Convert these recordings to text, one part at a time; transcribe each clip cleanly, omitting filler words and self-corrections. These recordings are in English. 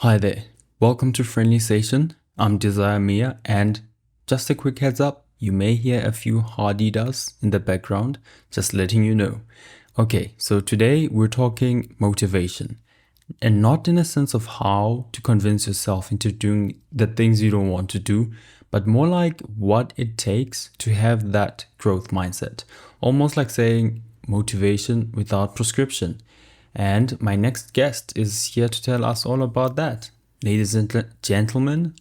Hi there, welcome to Friendly Station. I'm Desire Mia, and just a quick heads up, you may hear a few hardy-does in the background, just letting you know. Okay, so today we're talking motivation, and not in a sense of how to convince yourself into doing the things you don't want to do, but more like what it takes to have that growth mindset. Almost like saying motivation without prescription. And my next guest is here to tell us all about that. Ladies and gentlemen,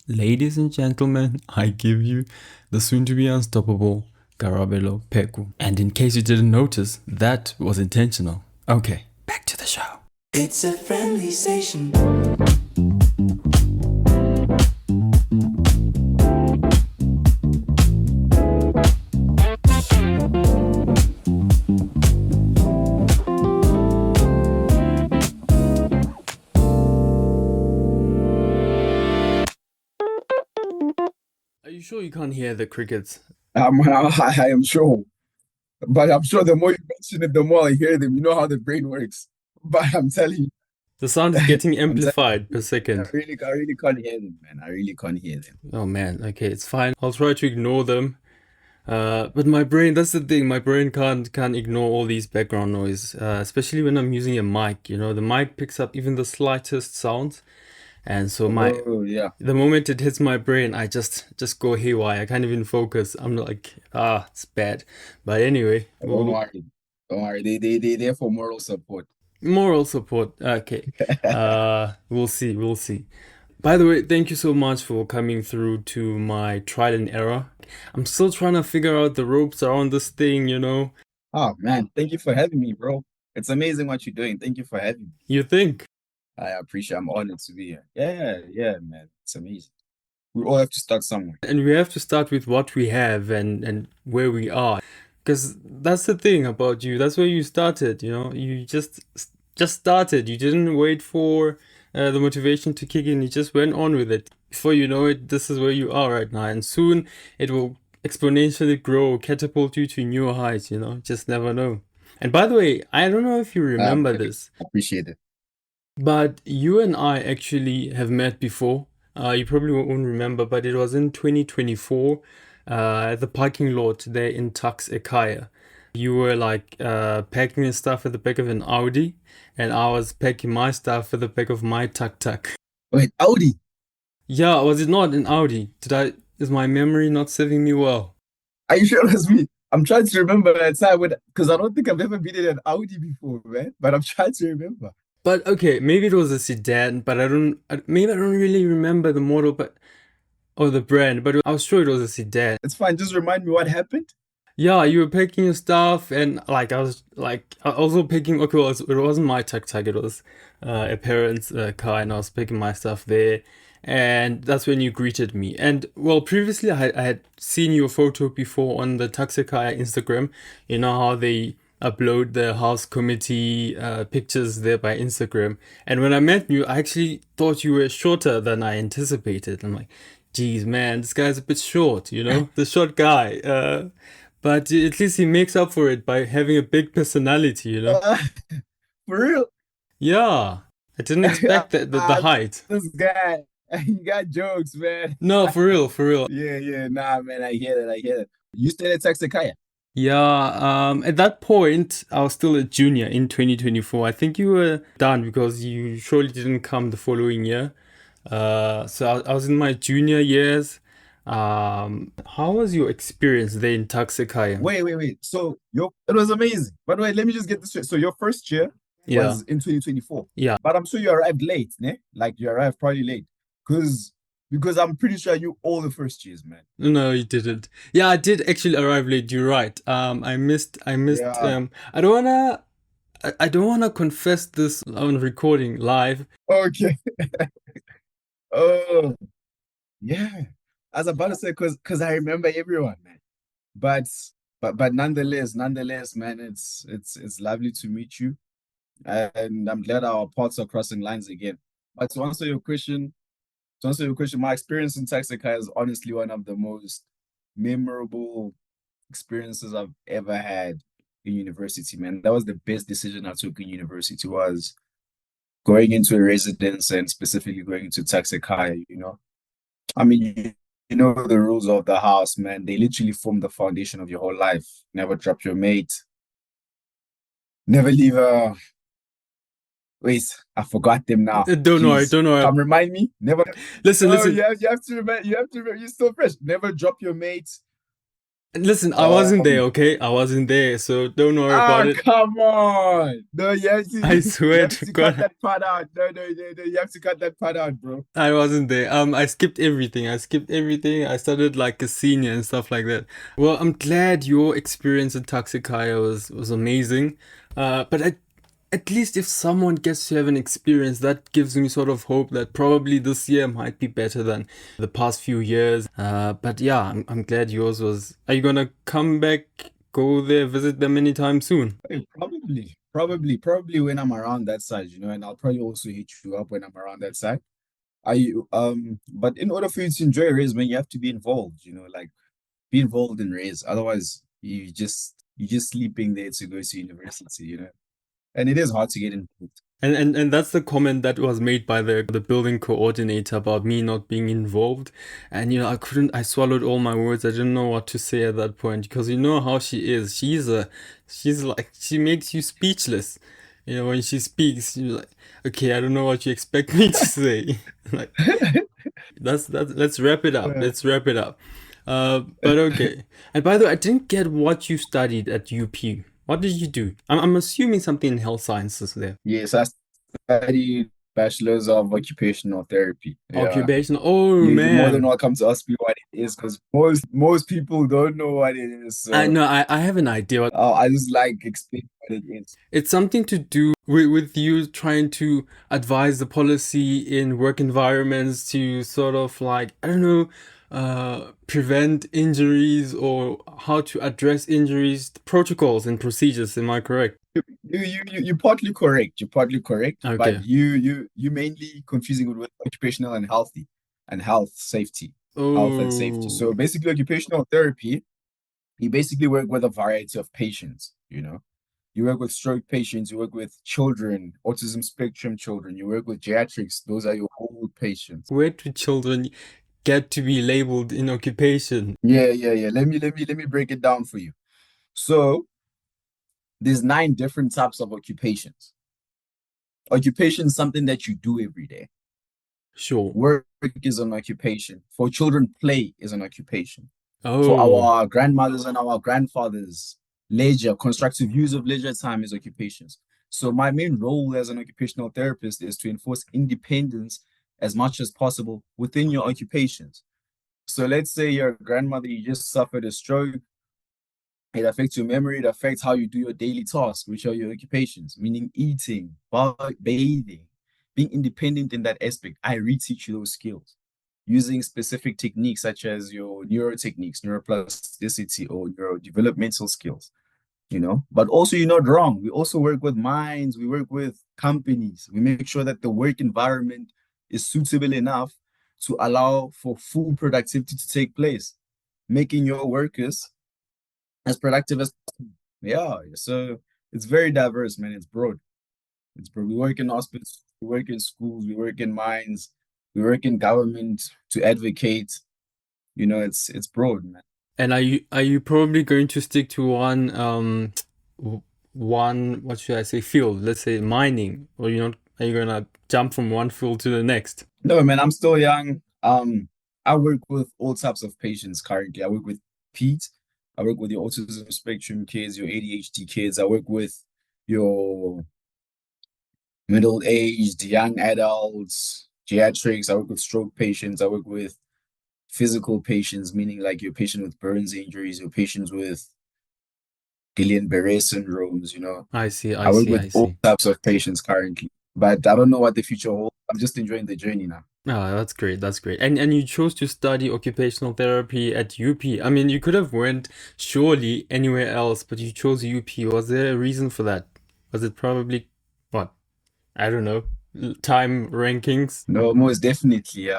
I give you the soon to be unstoppable Karabelo Pheko. And in case you didn't notice, that was intentional. Okay, back to the show. It's a friendly station. Are you sure you can't hear the crickets? I am sure, but I'm sure the more you mention it, the more I hear them. You know how the brain works. But I'm telling you, The sound is getting I'm telling amplified per you, second. I really can't hear them, man. I really can't hear them. Oh man, okay, it's fine. I'll try to ignore them. But my brain, that's the thing, my brain can't ignore all these background noise, especially when I'm using a mic, the mic picks up even the slightest sounds. And so Oh yeah. the moment it hits my brain, I just go haywire. I can't even focus. I'm like, it's bad. But anyway, Don't worry. Don't worry. They there for moral support. moral support. Okay. We'll see. We'll see. By the way, thank you so much for coming through to my trial and error. I'm still trying to figure out the ropes around this thing. Oh man, thank you for having me, bro. It's amazing what you're doing. Thank you for having me. You think? I appreciate. I'm honored to be here. Yeah, man. It's amazing. We all have to start somewhere. And we have to start with what we have and where we are. Because that's the thing about you. That's where you started. You just started. You didn't wait for the motivation to kick in. You just went on with it. Before you know it, this is where you are right now. And soon it will exponentially grow, catapult you to new heights. Just never know. And by the way, I don't know if you remember I this, appreciate it. but you and I actually have met before. You probably won't remember, but it was in 2024 at the parking lot there in Tux Ekaya. You were like packing your stuff at the back of an Audi, and I was packing my stuff at the back of my tuk tuk. Wait, Audi. Yeah, was it not an Audi? Is my memory not serving me well? Are you sure it was me? I'm trying to remember that time because I don't think I've ever been in an Audi before, man. But I'm trying to remember. But okay, maybe it was a sedan, but maybe I don't really remember the model, or the brand, but I was sure it was a sedan. It's fine. Just remind me what happened. Yeah, you were packing your stuff, and like I was like also picking. Okay, well, it wasn't my tuk tuk; it was a parent's car, and I was picking my stuff there, and that's when you greeted me. And well, previously I had seen your photo before on the Taxicaya Instagram. You know how they upload the house committee pictures there by Instagram. And when I met you, I actually thought you were shorter than I anticipated. I'm like, geez, man, this guy's a bit short, the short guy. But at least he makes up for it by having a big personality. Uh, for real. Yeah, I didn't expect the height. This guy, you got jokes, man. No, for real, for real. Yeah. Nah, man. I hear that. I hear that. You stayed at Texacaya. Yeah, at that point, I was still a junior in 2024. I think you were done because you surely didn't come the following year. So I was in my junior years. How was your experience there in Taxicaya? Wait. So it was amazing. But wait, let me just get this straight. So your first year Yeah, was in 2024. yeah. But I'm sure you arrived late, ne? Like you arrived probably late. Because I'm pretty sure you all the first years, man. No, you didn't. Yeah, I did actually arrive late. You're right. I missed. Yeah. I don't wanna confess this on recording live. Okay. Oh, yeah. I was about to say because I remember everyone, man. But but nonetheless, man, it's lovely to meet you. And I'm glad our paths are crossing lines again. But to answer your question, my experience in Texaca is honestly one of the most memorable experiences I've ever had in university, man. That was the best decision I took in university was going into a residence and specifically going into taxi hire, I mean, you know the rules of the house, man. They literally form the foundation of your whole life. Never drop your mate. Never leave a. Wait, I forgot them now. Don't worry, Please don't worry. come remind me. Never. Listen, Oh, listen, yeah, you have to remember. You have to remember. You're still fresh. Never drop your mate. listen. I wasn't there, Um. okay? I wasn't there, so don't worry about it. Come on. No, you have to. I You swear have to to cut God, that part out. No, no, no, no. You have to cut that part out, bro. I wasn't there. I skipped everything. I skipped everything. I started like a senior and stuff like that. Well, I'm glad your experience in Taxicaya was amazing. But at least if someone gets to have an experience, that gives me sort of hope that probably this year might be better than the past few years. But yeah, I'm glad yours was. Are you gonna come back, go there, visit them anytime soon? Hey, probably when I'm around that side, and I'll probably also hit you up when I'm around that side. But in order for you to enjoy race, man, you have to be involved, like be involved in race. Otherwise, you just sleeping there to go to university. And it is hard to get involved. And that's the comment that was made by the building coordinator about me not being involved. And I swallowed all my words. I didn't know what to say at that point because you know how she is. She's like she makes you speechless. When she speaks, you're like, okay, I don't know what you expect me to say. Like that's let's wrap it up. Uh, Let's wrap it up. But okay. And by the way, I didn't get what you studied at UP. What did you do? I'm assuming something in health sciences there. Yes, I studied Bachelor's of Occupational Therapy. Yeah. Occupation. Oh You're more than man. welcome to ask me what it is because most people don't know what it is. I So know I have an idea. I just like explain what it is. It's something to do with you trying to advise the policy in work environments to sort of like, I don't know, prevent injuries or how to address injuries, protocols and procedures. Am I correct? You're partly correct. You're partly correct, but Okay. you mainly confusing it with occupational and healthy and health and safety. Oh, So basically, occupational therapy, you basically work with a variety of patients. You work with stroke patients, you work with children, autism spectrum children, you work with geriatrics. Those are your old patients. where do children get to be labeled in occupation? Yeah, yeah, yeah. Let me break it down for you. So there's 9 different types of occupations. Occupation is something that you do every day. Sure. Work is an occupation. For children, play is an occupation. For Oh, our grandmothers and our grandfathers, leisure, constructive use of leisure time is occupations. So my main role as an occupational therapist is to enforce independence as much as possible within your occupations. So let's say your grandmother, you just suffered a stroke. It affects your memory. It affects how you do your daily tasks, which are your occupations, meaning eating, bathing, being independent in that aspect. I reteach you those skills using specific techniques such as your neuro techniques, neuroplasticity, or neurodevelopmental skills. But also, you're not wrong. We also work with minds, we work with companies. We make sure that the work environment is suitable enough to allow for full productivity to take place, making your workers as productive as possible. Yeah, so it's very diverse, man. It's broad. It's broad. We work in hospitals, we work in schools, we work in mines, we work in government to advocate. It's broad, man. and are you probably going to stick to one what should I say field? Let's say mining, or are you gonna jump from one field to the next? No, man, I'm still young. I work with all types of patients currently. I work with Pete. I work with your autism spectrum kids, your ADHD kids. I work with your middle-aged, young adults, geriatrics. I work with stroke patients. I work with physical patients, meaning like your patient with burns injuries, your patients with Guillain-Barré syndromes. I see, I I work see, with I all see. types of patients currently, but I don't know what the future holds. I'm just enjoying the journey now. Oh, that's great. That's great. And you chose to study occupational therapy at UP. I mean, you could have went surely anywhere else, but you chose UP. Was there a reason for that? Was it probably what? I don't know. Time rankings? No, most definitely.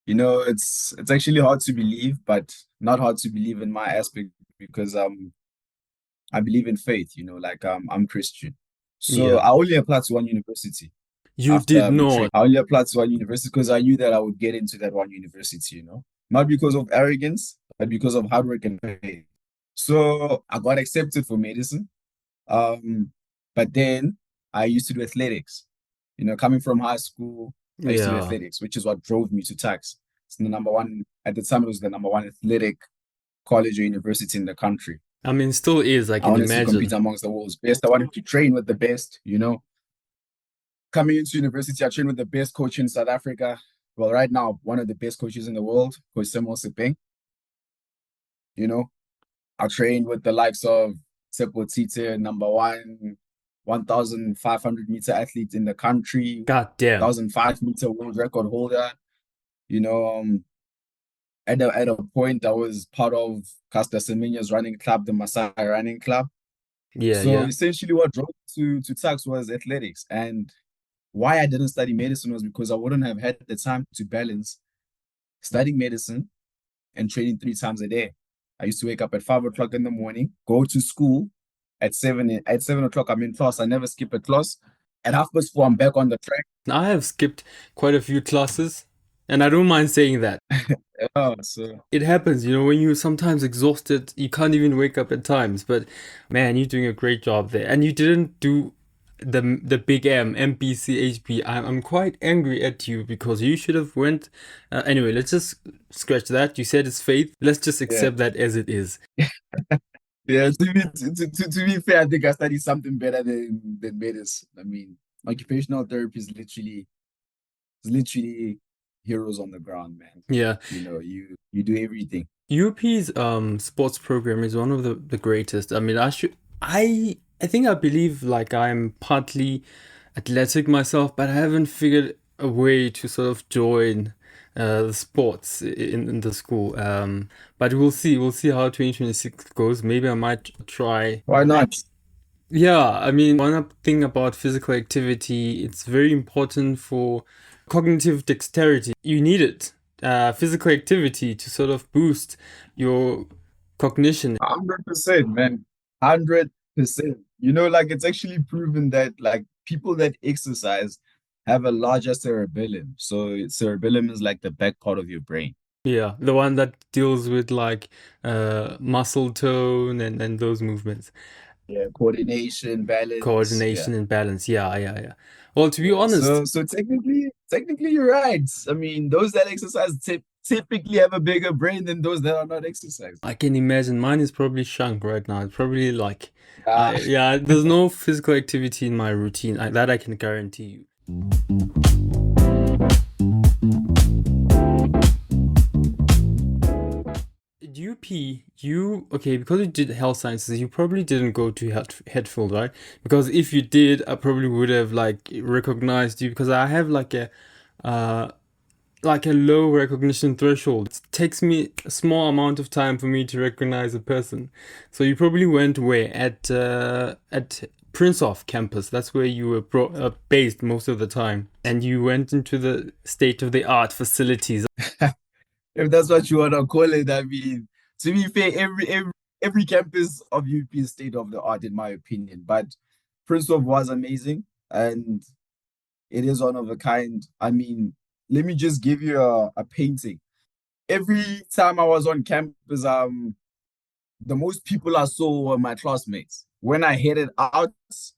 It's actually hard to believe, but not hard to believe in my aspect because I believe in faith, like I'm Christian. So Yeah. I only applied to one university You did after betraying. not. I only applied to one university because I knew that I would get into that one university, not because of arrogance, but because of hard work and faith. So I got accepted for medicine. Um, but then I used to do athletics. Coming from high school, I used to do Yeah. athletics, which is what drove me to tax. It's the number one at the time. It was the number one athletic college or university in the country. I mean, still is, I I can wanted to compete imagine. amongst the world's best. I wanted to train with the best. Coming into university, I trained with the best coach in South Africa. Well, right now, one of the best coaches in the world, Coach Samuel Sepeng. You know, I trained with the likes of Sepo Tite, number one, 1,500-meter athlete in the country, God damn. 1,005-meter world record holder. You know, at a point, I was part of Caster Semenya's running club, the Masai Running Club. Yeah, So yeah. essentially, what drove to tax was athletics, and why I didn't study medicine was because I wouldn't have had the time to balance studying medicine and training 3 times a day. I used to wake up at 5 o'clock in the morning, go to school at 7 o'clock. I'm in class. I never skip a class. At 4:30, I'm back on the track. I have skipped quite a few classes, and I don't mind saying that. So It happens, when you're sometimes exhausted, you can't even wake up at times. But man, you're doing a great job there. And you didn't do the big MPCHP. I'm quite angry at you because you should have went. Anyway, let's just scratch that. You said it's faith. Let's just yeah, accept that as it is. yeah. To be fair, I think I studied something better than medicine. I mean, occupational therapy is literally heroes on the ground, man. Yeah. You do everything. UP's sports program is one of the greatest. I mean, I think I believe like I'm partly athletic myself, but I haven't figured a way to sort of join the sports in the school. But we'll see how 2026 goes. Maybe I might try. Why not? Yeah, I mean, one thing about physical activity, it's very important for cognitive dexterity. You need it, physical activity to sort of boost your cognition. 100%, man. 100%. Like it's actually proven that like people that exercise have a larger cerebellum. So cerebellum is like the back part of your brain. Yeah, the one that deals with like muscle tone and those movements, Yeah, coordination, balance. Yeah. coordination and balance. Yeah, yeah, yeah. Well, to be Yeah. honest, So technically you're right. I mean, those that exercise typically have a bigger brain than those that are not exercising. I can imagine mine is probably shrunk right now. It's probably like, Ah, yeah, there's no physical activity in my routine. That I can guarantee you. UP, okay, because you did health sciences, you probably didn't go to Hatfield, right? Because if you did, I probably would have like recognized you because I have uh, like a low recognition threshold. It takes me a small amount of time for me to recognize a person. So you probably went where at Princehoff campus. That's where you were based most of the time, and you went into the state of the art facilities. if that's what you want to call it, I mean, to be fair, every campus of UP is state of the art, in my opinion. But Princeton was amazing, and it is one of a kind. I mean, let me just give you a painting. Every time I was on campus, the most people I saw were my classmates. When I headed out,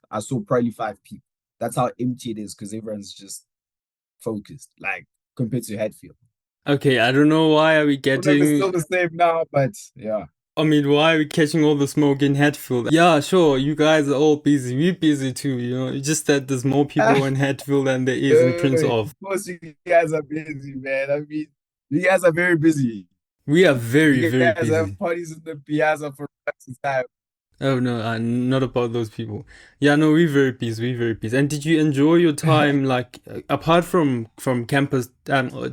I saw probably 5 people. That's how empty it is because everyone's just focused, like compared to Hatfield. Okay, I don't know why are we I don't know if it's getting. still the same now, but yeah. I mean, why are we catching all the smoke in Hatfield? Yeah, sure, you guys are all busy. We're busy too, It's just that there's more people in Hatfield than there is in Prince Of of. course, you guys are busy, man. I mean, you guys are very busy. We are very, You very guys have busy. parties in the piazza for some time. Oh no, not about those people. Yeah, no, we're very busy. We're very busy. And did you enjoy your time, like apart from campus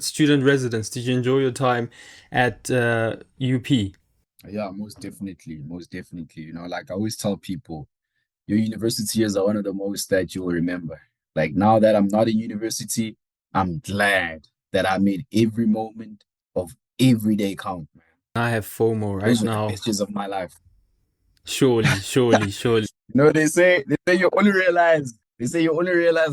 student residence? Did you enjoy your time at UP? Yeah, most definitely. Most definitely. Like I always tell people, your university years are one of the most that you'll remember. Like now that I'm not in university, I'm glad that I made every moment of every day count, man. I have FOMO right Those were the now. best years of my life. Surely, surely, surely. they say you only realize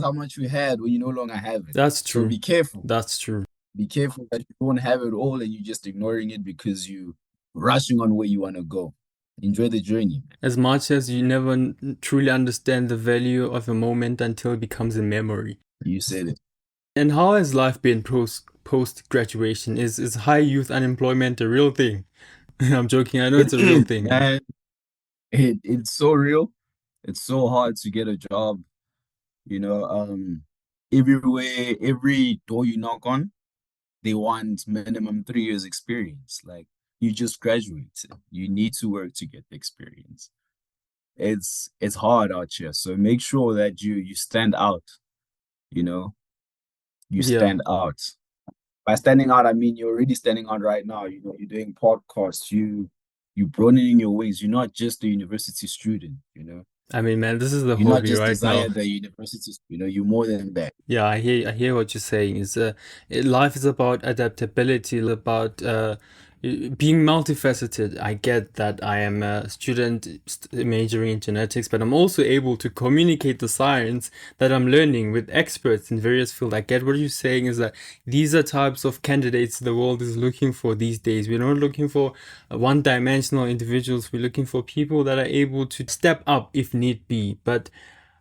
how much you had when you no longer have it. That's So true. be careful. That's true. Be careful that you don't have it all and you're just ignoring it because you rushing on where you want to go. Enjoy the journey, man. As much as you never truly understand the value of a moment until it becomes a memory. You said it. And how has life been post graduation? Is high youth unemployment a real thing? I'm joking. I know It it's a real is, thing. man. It's so real. It's so hard to get a job. You know, everywhere, every door you knock on, they want minimum 3 years experience. Like you just graduated. You need to work to get the experience. It's hard out here. So make sure that you stand out, you know, you Yeah. stand out. By standing out, I mean you're already standing out right now. You know, you're doing podcasts, you broadening your wings. You're not just a university student, you know. I mean, man, this is the You're not hobby just right now. desired the university, you know, you're more than that. Yeah, I hear what you're saying. Life is about adaptability, about being multifaceted. I get that I am a student majoring in genetics, but I'm also able to communicate the science that I'm learning with experts in various fields. I get what you're saying is that these are types of candidates the world is looking for these days. We're not looking for one-dimensional individuals. We're looking for people that are able to step up if need be. But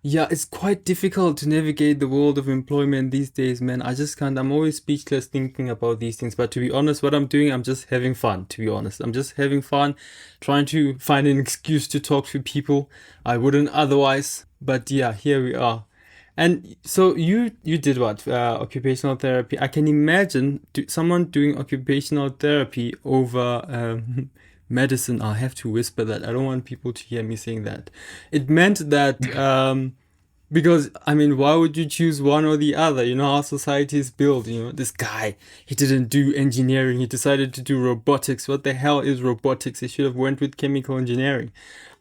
yeah, it's quite difficult to navigate the world of employment these days, man. I just can't. I'm always speechless thinking about these things. But to be honest, what I'm doing, I'm just having fun, to be honest. I'm just having fun, trying to find an excuse to talk to people I wouldn't otherwise. But yeah, here we are. And so you did what? Occupational therapy. I can imagine someone doing occupational therapy over medicine. I have to whisper that. I don't want people to hear me saying that. It meant that because I mean, why would you choose one or the other? You know how society is built. You know, this guy, he didn't do engineering. He decided to do robotics. What the hell is robotics? He should have went with chemical engineering.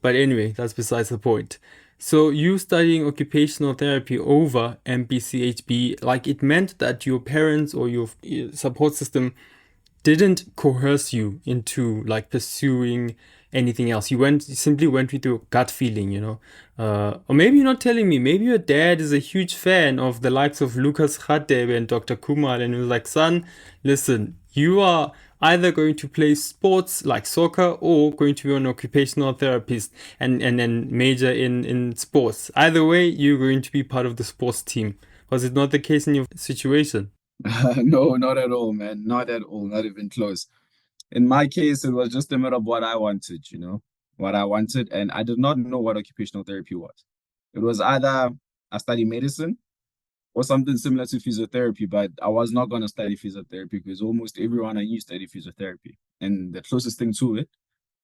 But anyway, that's besides the point. So you studying occupational therapy over MPCHB, like it meant that your parents or your support system didn't coerce you into like pursuing anything else. You simply went with your gut feeling, you know. Or maybe you're not telling me. Maybe your dad is a huge fan of the likes of Lucas Radebe and Dr. Kumar, and he was like, "Son, listen, you are either going to play sports like soccer or going to be an occupational therapist and then major in sports. Either way, you're going to be part of the sports team." Was it not the case in your situation? No, not at all, man. Not at all. Not even close. In my case, it was just a matter of what I wanted, you know, what I wanted. And I did not know what occupational therapy was. It was either I study medicine or something similar to physiotherapy, but I was not going to study physiotherapy because almost everyone I knew studied physiotherapy. And the closest thing to it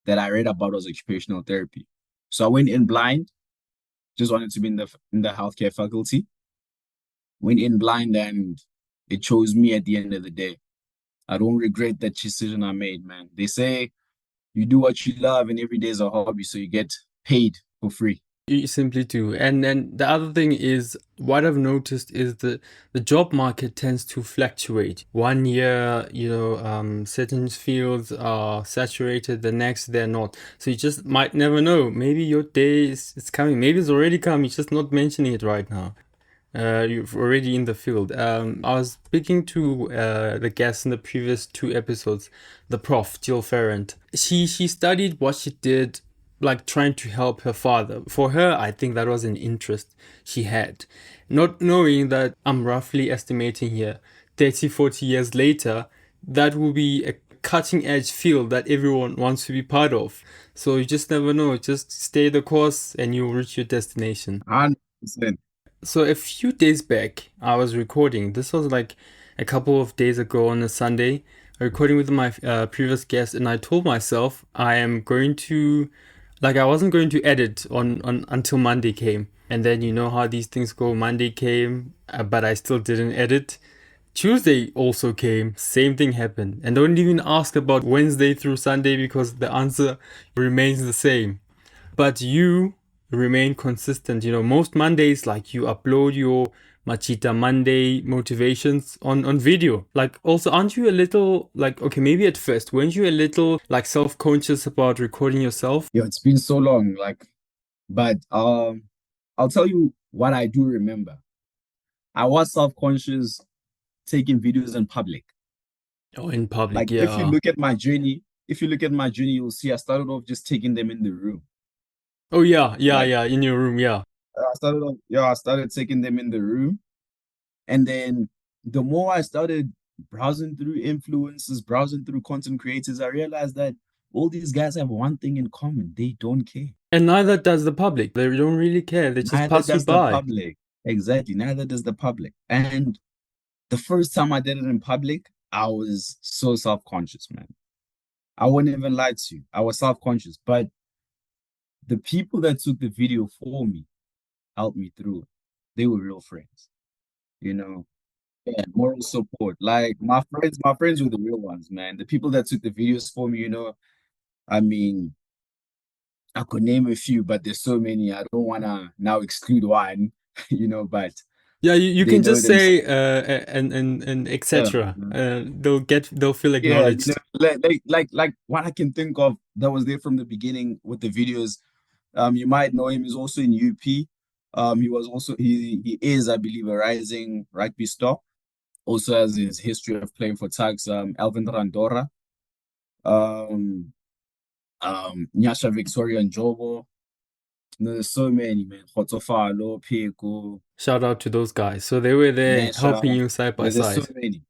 that I read about was occupational therapy. So I went in blind, just wanted to be in the healthcare faculty. Went in blind and it chose me at the end of the day. I don't regret that decision I made, man. They say you do what you love and every day is a hobby, so you get paid for free. You simply do. And then the other thing is what I've noticed is the job market tends to fluctuate. One year, certain fields are saturated, the next they're not. So you just might never know. Maybe your day is coming. Maybe it's already come. You're just not mentioning it right now. You're already in the field. I was speaking to the guest in the previous two episodes, the prof, Jill Ferrand. She studied what she did, like trying to help her father. For her, I think that was an interest she had. Not knowing that I'm roughly estimating here, 30, 40 years later, that will be a cutting edge field that everyone wants to be part of. So you just never know. Just stay the course and you'll reach your destination. 100%. So a few days back, I was recording. This was like a couple of days ago on a Sunday, recording with my previous guest, and I told myself I am going to, like, I wasn't going to edit on until Monday came. And then you know how these things go. Monday came, but I still didn't edit. Tuesday also came, same thing happened. And don't even ask about Wednesday through Sunday because the answer remains the same. But you remain consistent. You know, most Mondays, like you upload your Machita Monday motivations on video. Like, also, aren't you a little, like, okay, maybe at first, weren't you a little, like, self conscious about recording yourself? Yo, it's been so long. Like But I'll tell you what I do remember. I was self-conscious taking videos in public. Oh, in public, Like if you yeah. look at my journey, if you look at my journey, you'll see I started off just taking them in the room. Oh yeah, yeah, Like yeah. In your room, yeah. I started taking them in the room. And then the more I started browsing through influencers, browsing through content creators, I realized that all these guys have one thing in common. They don't care. And neither does the public. They don't really care. They just Neither pass you does the by. public. Exactly. Neither does the public. And the first time I did it in public, I was so self-conscious, man. I wouldn't even lie to you. I was self-conscious. But the people that took the video for me helped me through it. They were real friends, you know. Yeah, moral support. Like my friends were the real ones, man. The people that took the videos for me, I mean, I could name a few, but there's so many. I don't wanna now exclude one, but Yeah, you they can know just themselves. say and Yeah, etc. They'll feel yeah, acknowledged. like what I can think of that was there from the beginning with the videos. You might know him. He's also in UP. He is, I believe, a rising rugby star. Also has his history of playing for Tugs. Alvin Randora. Um, Nyasha Victoria and Jobo. There's so many, man. Khotofalo, Pheko, Shout out to those guys. So they were there helping Nyasha. you side by There's so side. many.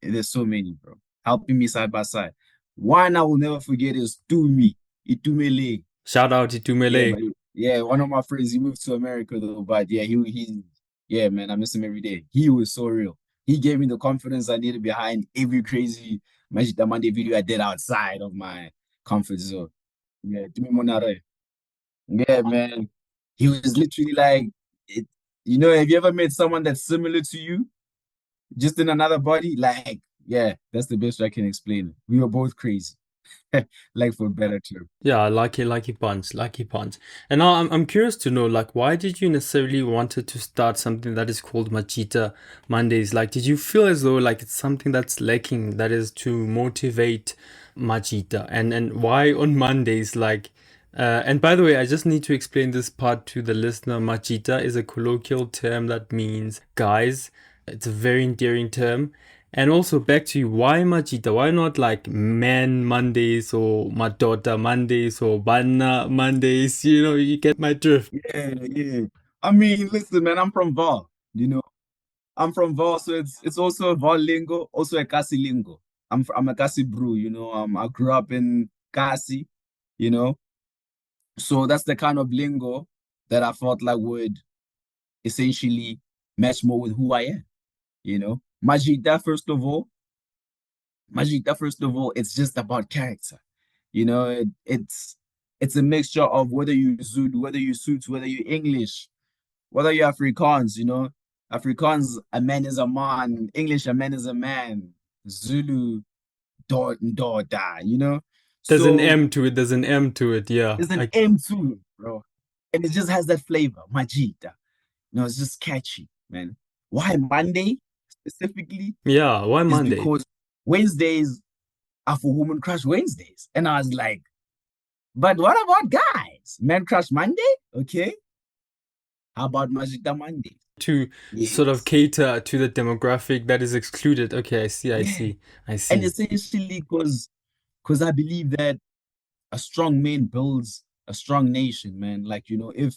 There's so many, bro. Helping me side by side. One I will never forget is Tumi. Itumele. Shout out to Yeah, Tumele. yeah, one of my friends, he moved to America though, but yeah, yeah, man, I miss him every day. He was so real. He gave me the confidence I needed behind every crazy Magic the Monday video I did outside of my comfort zone. Yeah, Tumi Monare. Yeah, man. He was literally like, it, have you ever met someone that's similar to you, just in another body? Like, yeah, that's the best way I can explain it. We were both crazy, like for better term. Yeah, lucky punch, lucky punch. And now I'm curious to know, like, why did you necessarily wanted to start something that is called Machita Mondays? Like, did you feel as though like it's something that's lacking, that is to motivate Machita? And why on Mondays? Like, and by the way, I just need to explain this part to the listener. Machita is a colloquial term that means guys. It's a very endearing term. And also back to you, why Majita? Why not like Man Mondays or Madota Mondays or Banna Mondays? You get my drift. Yeah, yeah. I mean, listen, man, I'm from Val, you know. I'm from Val, so it's also a Val lingo, also a Kasi lingo. I'm a Kasi brew, I grew up in Kasi, you know. So that's the kind of lingo that I felt like would essentially match more with who I am, you know. Majida, first of all, it's just about character. It's a mixture of whether you Zulu, whether you Suits, whether you English, whether you're Afrikaans, Afrikaans, a man is a man, English, a man is a man, Zulu, da, There's an So M to it. There's an M to it. Yeah. there's an M too, bro. And it just has that flavor, Majida. It's just catchy, man. Why Monday specifically Yeah. Why is Monday? because Wednesdays are for Woman Crush Wednesdays. And I was like, but what about guys? Men Crush Monday? Okay. How about Majida Monday? To sort of Yes. cater to the demographic that is excluded. Okay. I see. I Yeah. see. I And see. essentially because I believe that a strong man builds a strong nation, man. Like, if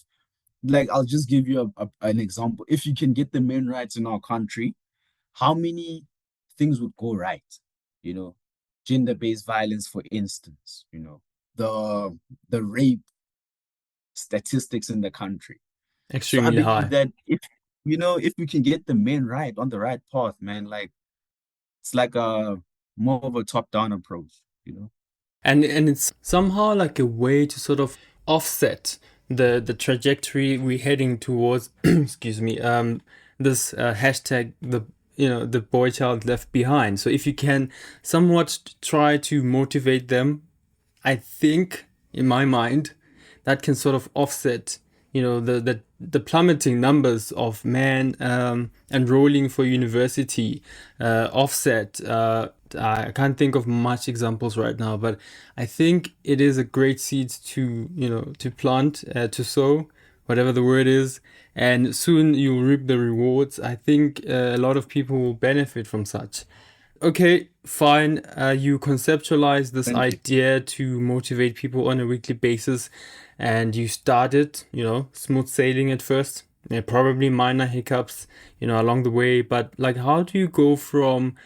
like I'll just give you an example. If you can get the men rights in our country, how many things would go right? You know, Gender-based violence, for instance, the the rape statistics in the country. So I Extremely believe high. that if we can get the men right on the right path, man, like it's like a more of a top-down approach. And it's somehow like a way to sort of offset the trajectory we're heading towards excuse me this hashtag the boy child left behind. So if you can somewhat try to motivate them, I think in my mind that can sort of offset the plummeting numbers of men enrolling for university, offset I can't think of much examples right now, but I think it is a great seed to, to plant, to sow, whatever the word is, and soon you'll reap the rewards. I think a lot of people will benefit from such. Okay, fine. You conceptualize this Thank you. idea to motivate people on a weekly basis, and you started, smooth sailing at first. Yeah, probably minor hiccups, along the way. But like, how do you go from,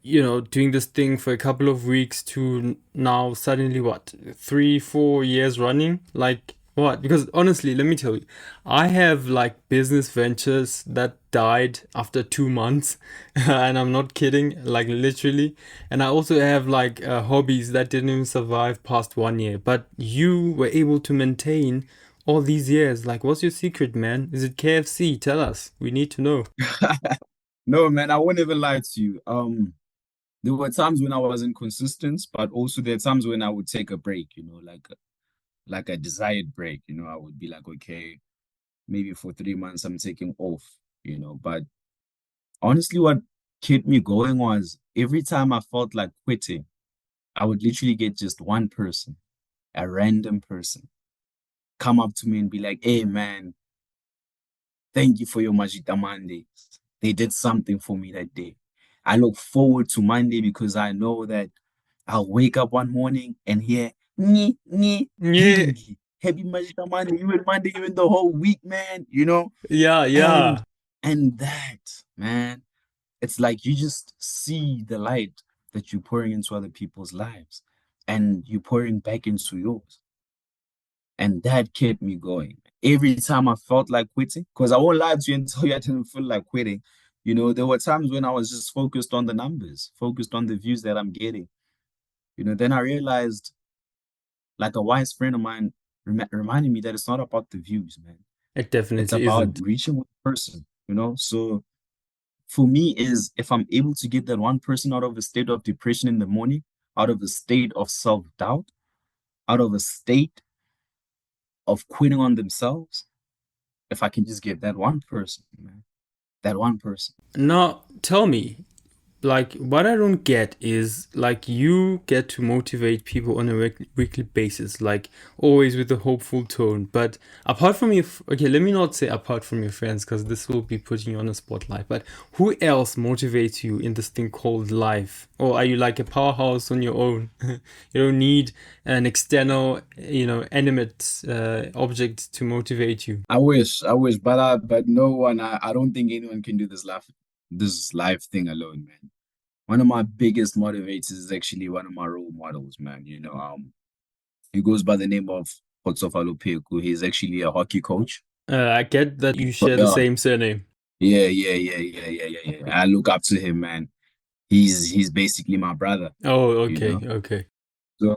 doing this thing for a couple of weeks to now suddenly what, 3, 4 years running? Like what? Because honestly, let me tell you, I have like business ventures that died after 2 months, and I'm not kidding, like literally. And I also have like hobbies that didn't even survive past 1 year. But you were able to maintain all these years. Like, what's your secret, man? Is it KFC? Tell us. We need to know. No, man, I won't even lie to you. There were times when I was inconsistent, but also there are times when I would take a break, like a desired break. I would be like, okay, maybe for 3 months I'm taking off. But honestly, what kept me going was every time I felt like quitting, I would literally get just one person, a random person, come up to me and be like, hey man, thank you for your Majita Mondays. They did something for me that day. I look forward to Monday because I know that I'll wake up one morning and hear nee nee Yeah, hey, happy Majita Monday. You in Monday, you in the whole week, man. yeah, And yeah. and that, man, it's like you just see the light that you're pouring into other people's lives and you're pouring back into yours. And that kept me going. Every time I felt like quitting, because I won't lie to you and tell you I didn't feel like quitting. There were times when I was just focused on the numbers, focused on the views that I'm getting. Then I realized, like a wise friend of mine reminded me that it's not about the views, man. It It's definitely about isn't. reaching one person. So for me is if I'm able to get that one person out of a state of depression in the morning, out of a state of self-doubt, out of a state of quitting on themselves, if I can just get that one person, man, that one person. Now, tell me, like, what I don't get is like you get to motivate people on a weekly basis, like always with a hopeful tone. But apart from your, okay, let me not say apart from your friends, because this will be putting you on a spotlight. But who else motivates you in this thing called life? Or are you like a powerhouse on your own? You don't need an external, animate object to motivate you. I wish, but no one. I don't think anyone can do this life thing alone, man. One of my biggest motivators is actually one of my role models, man. He goes by the name of Karabelo Pheko. He's actually a hockey coach. I get that you But share the same surname. yeah. I look up to him, man. He's basically my brother, Oh, you okay, know. okay. So,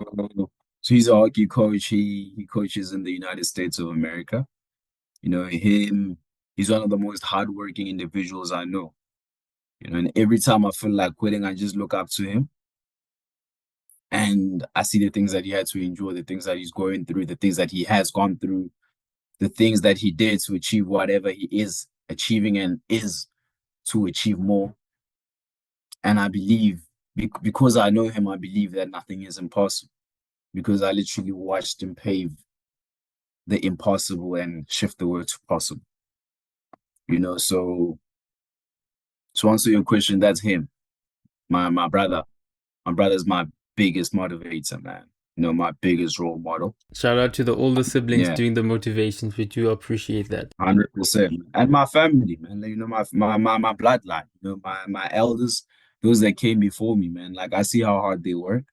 so he's a hockey coach. He coaches in the United States of America. He's one of the most hardworking individuals I know. And every time I feel like quitting, I just look up to him and I see the things that he had to endure, the things that he's going through, the things that he has gone through, the things that he did to achieve whatever he is achieving and is to achieve more. And I believe because I know him, I believe that nothing is impossible because I literally watched him pave the impossible and shift the word to possible. So to answer your question, that's him, my brother. My brother's my biggest motivator, man. My biggest role model. Shout out to the older siblings Yeah, doing the motivations. We do appreciate that. 100%. And my family, man. Like, my bloodline. My elders, those that came before me, man. Like I see how hard they work.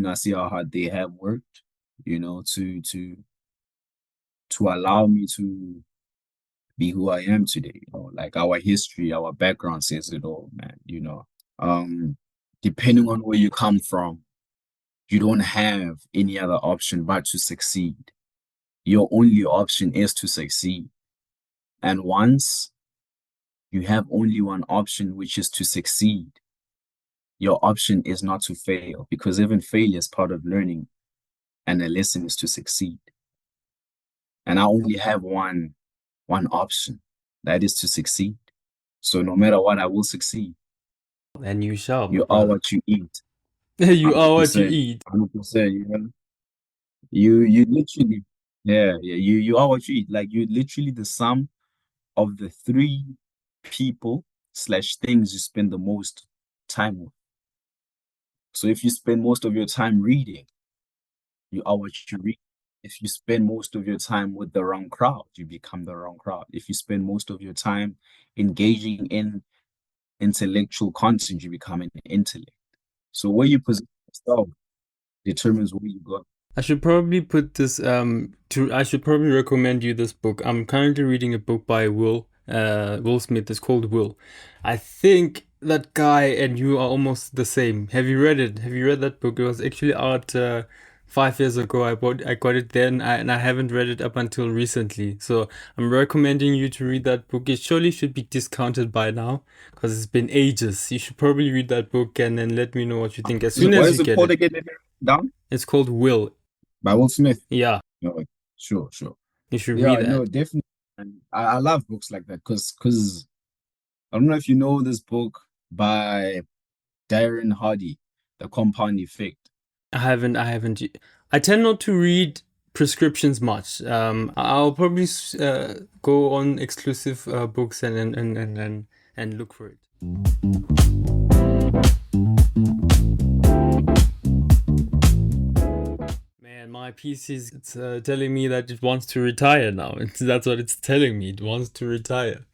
I see how hard they have worked. To allow me to be who I am today. Like our history, our background says it all, man. Um, depending on where you come from, you don't have any other option but to succeed. Your only option is to succeed. And once you have only one option, which is to succeed, your option is not to fail because even failure is part of learning and the lesson is to succeed. And I only have one option, that is to succeed. So no matter what, I will succeed. and you shall, my You are brother. what you eat. You are what you 100%. eat. 100%. You know? You literally, yeah. You are what you eat. Like you're literally the sum of the three people slash things you spend the most time with. So if you spend most of your time reading, you are what you read. If you spend most of your time with the wrong crowd, you become the wrong crowd. If you spend most of your time engaging in intellectual content, you become an intellect. So where you position yourself determines where you go. I should probably put this I should probably recommend you this book. I'm currently reading a book by Will Smith. It's called Will. I think that guy and you are almost the same. Have you read it? Have you read that book? It was actually out 5 years ago. I got it then, and I haven't read it up until recently. So I'm recommending you to read that book. It surely should be discounted by now because it's been ages. You should probably read that book and then let me know what you think as soon What as is you it get called it. again? Down It's called Will. by Will Smith. Yeah, No, sure. you should read Yeah, no, that. definitely. And I love books like that because I don't know if you know this book by Darren Hardy, The Compound Effect. I haven't. I tend not to read prescriptions much. I'll probably go on exclusive books and look for it. Man, my PC is it's telling me that it wants to retire now. That's what it's telling me. It wants to retire,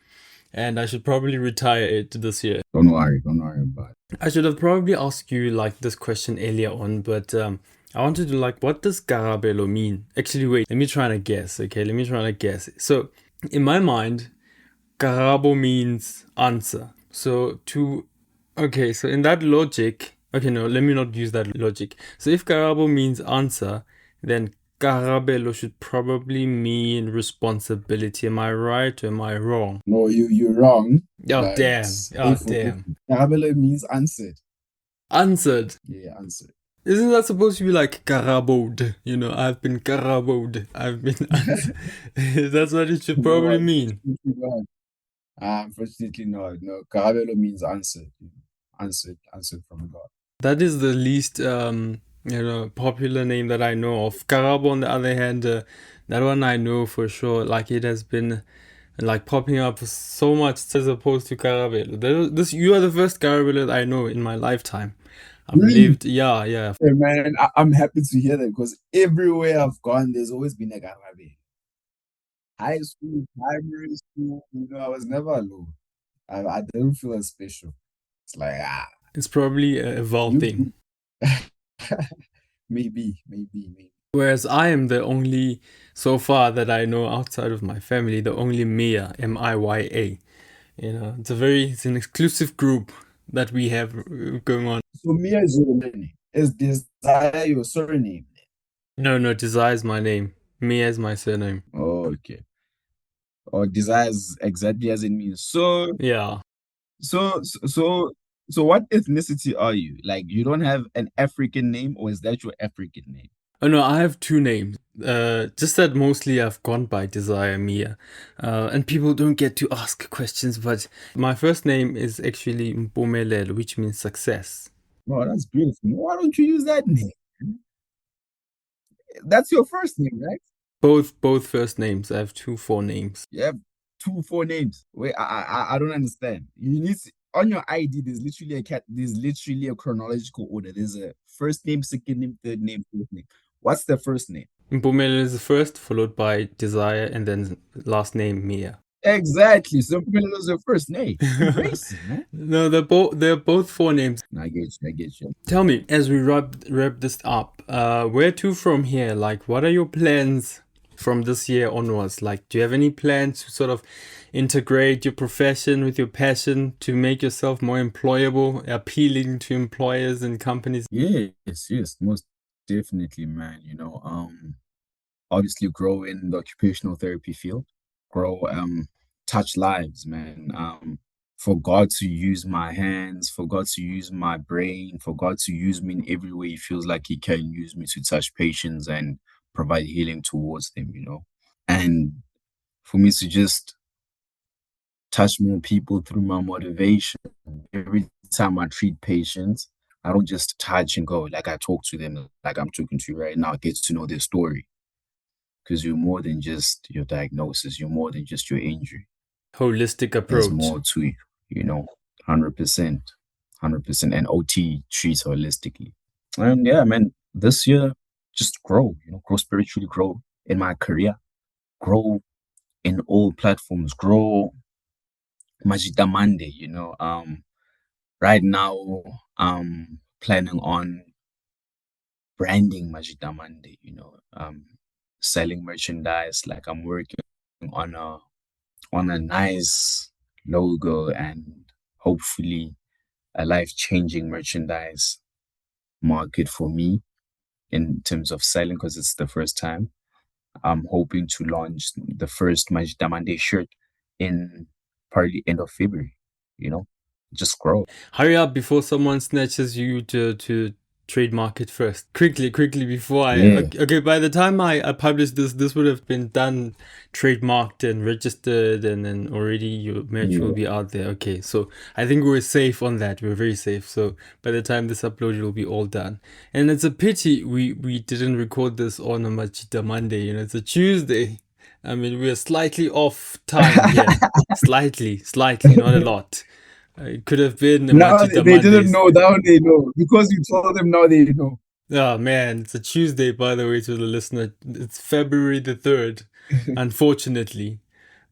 and I should probably retire it this year. Don't worry about it. I should have probably asked you like this question earlier on, but I wanted to like, what does Karabelo mean? Actually, wait, let me try and guess. Okay, let me try and guess. So, in my mind, Karabo means answer. So in that logic, okay, no, let me not use that logic. So if Karabo means answer, then Karabelo should probably mean responsibility. Am I right or am I wrong? No, you're wrong, Oh but damn! A Oh for damn! effort. Karabelo means answered. Answered. Yeah, answered. Isn't that supposed to be like karaboed? You know, I've been karaboed. I've been. That's what it should No, probably mean. unfortunately not. Unfortunately not. No, Karabelo means answered. Answered from God. That is the least, popular name that I know of. Karabo, on the other hand, that one I know for sure. Like it has been like popping up so much as opposed to Karabelo. This you are the first Karabelo that I know in my lifetime. I've Really? lived, yeah. Hey, man, I'm happy to hear that because everywhere I've gone, there's always been a Karabe. High school, primary school, I was never alone. I didn't feel as special. It's like, It's probably a Val you thing. maybe. Whereas I am the only, so far that I know outside of my family, the only Mia, Miya. You know, it's an exclusive group that we have going on. So Mia is your name. Is Desire your surname? No, Desire is my name. Mia is my surname. Oh, okay. Or Desire is exactly as it means. Yeah. So, so, so, so what ethnicity are you? Like, you don't have an African name, or is that your African name? Oh no, I have two names. Just that mostly I've gone by Desire Mia. And people don't get to ask questions, but my first name is actually Mpumelelo, which means success. Oh, that's beautiful. Why don't you use that name? That's your first name, right? Both first names. I have two four names. You have two, four names. Wait, I don't understand. You need on your ID. There's literally a cat. There's literally a chronological order. There's a first name, second name, third name, fourth name. What's the first name? Mpumelelo is the first, followed by Desire, and then last name Mia. Exactly. So Pamela's your first name. You racing, man. No, they're both four names. I get you. Tell me, as we wrap this up, where to from here? Like, what are your plans from this year onwards? Like, do you have any plans to sort of integrate your profession with your passion to make yourself more employable, appealing to employers and companies? Yes, most definitely, man. Obviously grow in the occupational therapy field, grow, touch lives, man. For God to use my hands, for God to use my brain, for God to use me in every way He feels like He can use me to touch patients and provide healing towards them. And for me to just touch more people through my motivation. Every time I treat patients, I don't just touch and go. Like I talk to them like I'm talking to you right now, get to know their story. Because you're more than just your diagnosis, you're more than just your injury. Holistic There's approach. more to you, 100%. 100%. And OT treats holistically. And yeah, man, this year, just grow, grow spiritually, grow in my career, grow in all platforms, grow Majida Monday, right now, planning on branding Majida Monday, selling merchandise. Like I'm working on a nice logo and hopefully a life-changing merchandise market for me in terms of selling because it's the first time. I'm hoping to launch the first Majida Monday shirt in probably end of February, you know, just grow. Hurry up before someone snatches you to trademark it first. Quickly before I. Yeah, Okay, by the time I publish this, this would have been done, trademarked and registered, and then already your merch will yeah, be out there. Okay, so I think we're safe on that. We're very safe. So by the time this upload, it will be all done. And it's a pity we didn't record this on a Machita Monday. It's a Tuesday. I mean, we're slightly off time here. Slightly, not a lot. It could have been a now they Machita they didn't Mondays. know. Now they know because you told them. Now they know. Oh man, it's a Tuesday, by the way, to the listener. It's February the 3rd, unfortunately.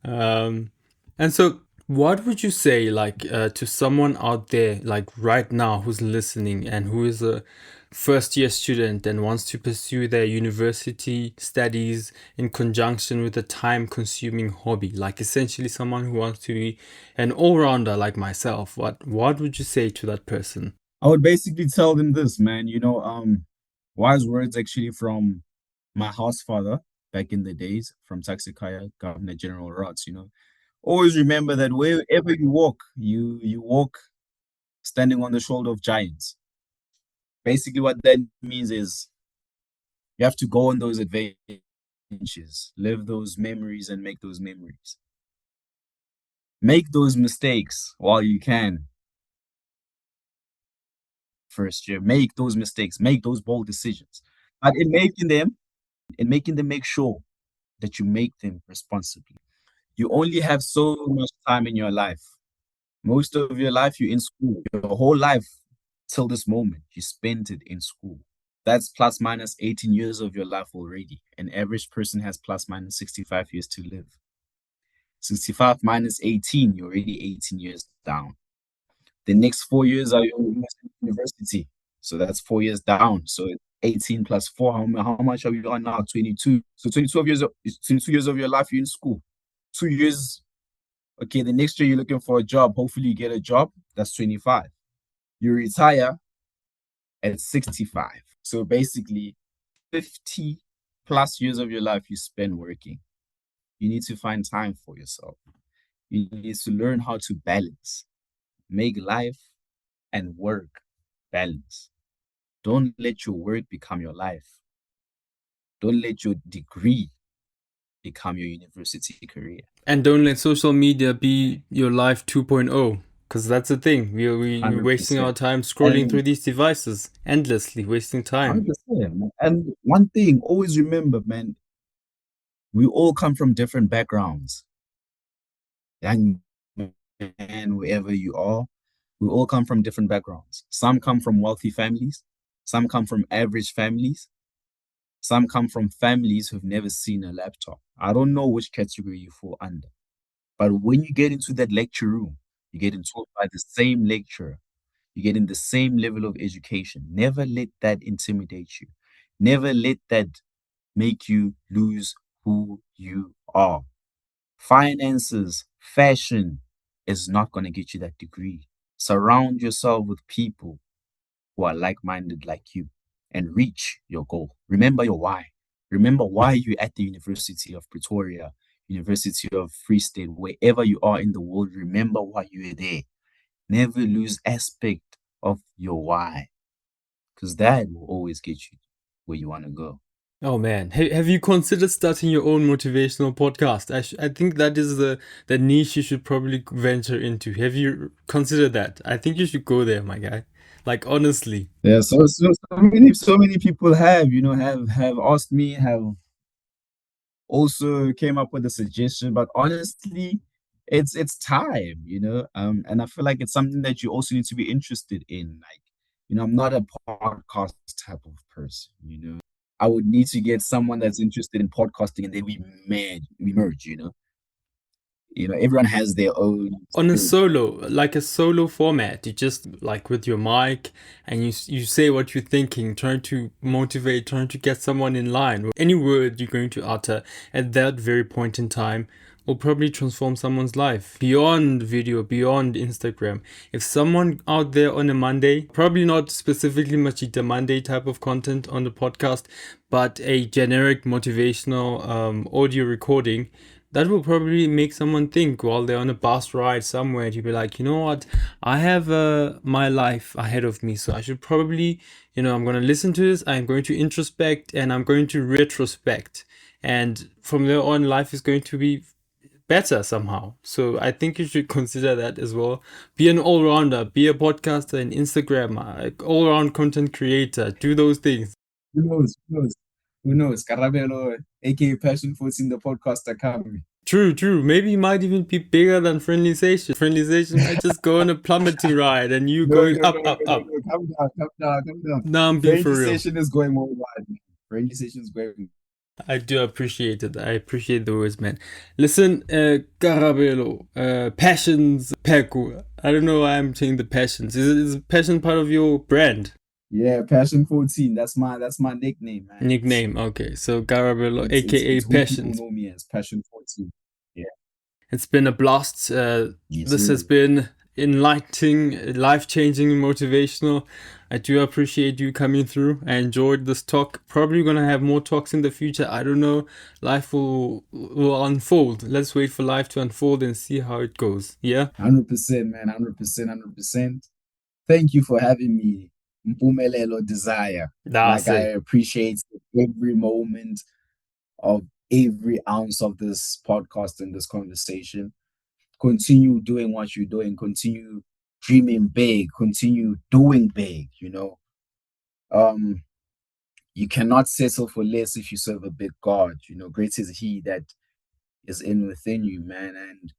Um, and so, what would you say, like, to someone out there, like right now, who's listening and who is a first year student and wants to pursue their university studies in conjunction with a time consuming hobby, like essentially someone who wants to be an all rounder like myself? What would you say to that person? I would basically tell them this, man. Wise words actually from my house father back in the days from Taxicaya, Governor General Rots. Always remember that wherever you walk, you walk standing on the shoulder of giants. Basically, what that means is you have to go on those adventures, live those memories, and make those memories. Make those mistakes while you can. First year, make those mistakes, make those bold decisions. But in making them, make sure that you make them responsibly. You only have so much time in your life. Most of your life, you're in school. Your whole life till this moment, you spent it in school. That's plus minus 18 years of your life already. An average person has plus minus 65 years to live. 65 minus 18, you're already 18 years down. The next 4 years are your university. So that's 4 years down. So 18 plus 4, how much are we on now? 22. So 22 years of your life, you're in school. 2 years. Okay, the next year you're looking for a job. Hopefully you get a job. That's 25. You retire at 65. So basically 50 plus years of your life you spend working. You need to find time for yourself. You need to learn how to balance, make life and work balance. Don't let your work become your life. Don't let your degree become your university career. And don't let social media be your life 2.0, because that's the thing. We're wasting our 100%. time scrolling through And these devices endlessly, wasting time. 100%. And one thing, always remember, man, we all come from different backgrounds. Young man, wherever you are, we all come from different backgrounds. Some come from wealthy families, some come from average families, some come from families who've never seen a laptop. I don't know which category you fall under. But when you get into that lecture room, you're getting taught by the same lecturer, you're getting the same level of education. Never let that intimidate you. Never let that make you lose who you are. Finances, fashion is not going to get you that degree. Surround yourself with people who are like minded like you and reach your goal. Remember your why. Remember why you're at the University of Pretoria, University of Free State, wherever you are in the world. Remember why you're there. Never lose aspect of your why, because that will always get you where you want to go. Oh man, have you considered starting your own motivational podcast? I think that is the niche you should probably venture into. Have you considered that? I think you should go there, my guy. Like honestly. Yeah, so many people have, have asked me, have also came up with a suggestion, but honestly, it's time, and I feel like it's something that you also need to be interested in. Like, I'm not a podcast type of person, I would need to get someone that's interested in podcasting, and then we merge, everyone has their own On a spirit. solo, like a solo format, you just like with your mic and you say what you're thinking, trying to motivate, trying to get someone in line. Any word you're going to utter at that very point in time will probably transform someone's life beyond video, beyond Instagram. If someone out there on a Monday, probably not specifically Machita Monday type of content on the podcast, but a generic motivational audio recording, that will probably make someone think while they're on a bus ride somewhere to be like, you know what, I have my life ahead of me, so I should probably, I'm going to listen to this, I'm going to introspect, and I'm going to retrospect. And from there on, life is going to be better somehow. So I think you should consider that as well. Be an all-rounder, be a podcaster, an Instagrammer, all-round content creator, do those things. Who knows? Who knows? Who knows? Karabelo, aka Passion 14, the podcaster coming. True, true. Maybe you might even be bigger than Friendlyzation. Friendlyzation might just go on a plummeting ride and you No, going no, up, no, up, no, no, up. no. Calm down, calm down, calm down. Now I'm being Friendly for real. session is going worldwide, man. Friendly session is going. I do appreciate it. I appreciate the words, man. Listen, Karabelo, Passions Pheko. I don't know why I'm saying the passions. Is passion part of your brand? Yeah, Passion 14. That's my nickname, man. Nickname. Okay, so Karabelo, aka It's who people Passions. know me as, Passion 14. Yeah. It's been a blast. Yes, This sir. has been enlightening, life changing, motivational. I do appreciate you coming through. I enjoyed this talk. Probably gonna have more talks in the future. I don't know. Life will unfold. Let's wait for life to unfold and see how it goes. Yeah. 100%, man. 100%, 100%. Thank you for having me. Mpumelelo Desire. That's Like, I it. appreciate every moment of every ounce of this podcast and this conversation. Continue doing what you're doing, continue dreaming big, continue doing big, Um, you cannot settle for less if you serve a big God. Great is he that is in within you, man. And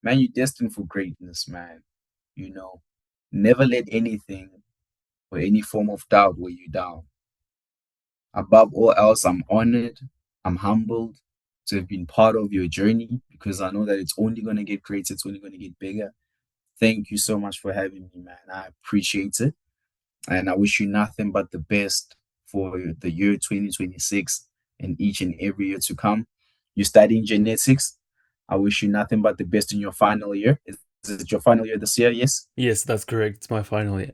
man, you're destined for greatness, man. You know, never let anything or any form of doubt weigh you down. Above all else, I'm honored, I'm humbled to have been part of your journey because I know that it's only going to get greater, it's only going to get bigger. Thank you so much for having me, man. I appreciate it. And I wish you nothing but the best for the year 2026 and each and every year to come. You're studying genetics. I wish you nothing but the best in your final year. Is it your final year this year? Yes. Yes, that's correct. It's my final year.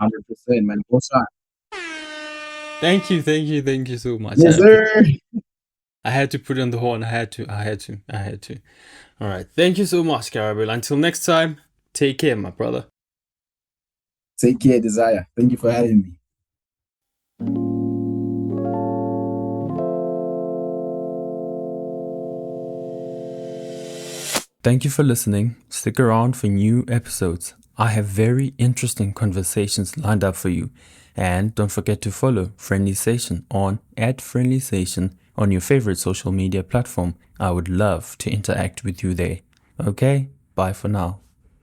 100%, man. Go shot. Thank you, thank you, thank you so much. Yes, sir. I had to put on the horn. I had to. All right. Thank you so much, Karabel. Until next time, take care, my brother. Take care, Desire. Thank you for having me. Thank you for listening. Stick around for new episodes. I have very interesting conversations lined up for you. And don't forget to follow Friendlyzation on @Friendlyzation on your favorite social media platform. I would love to interact with you there. Okay, bye for now.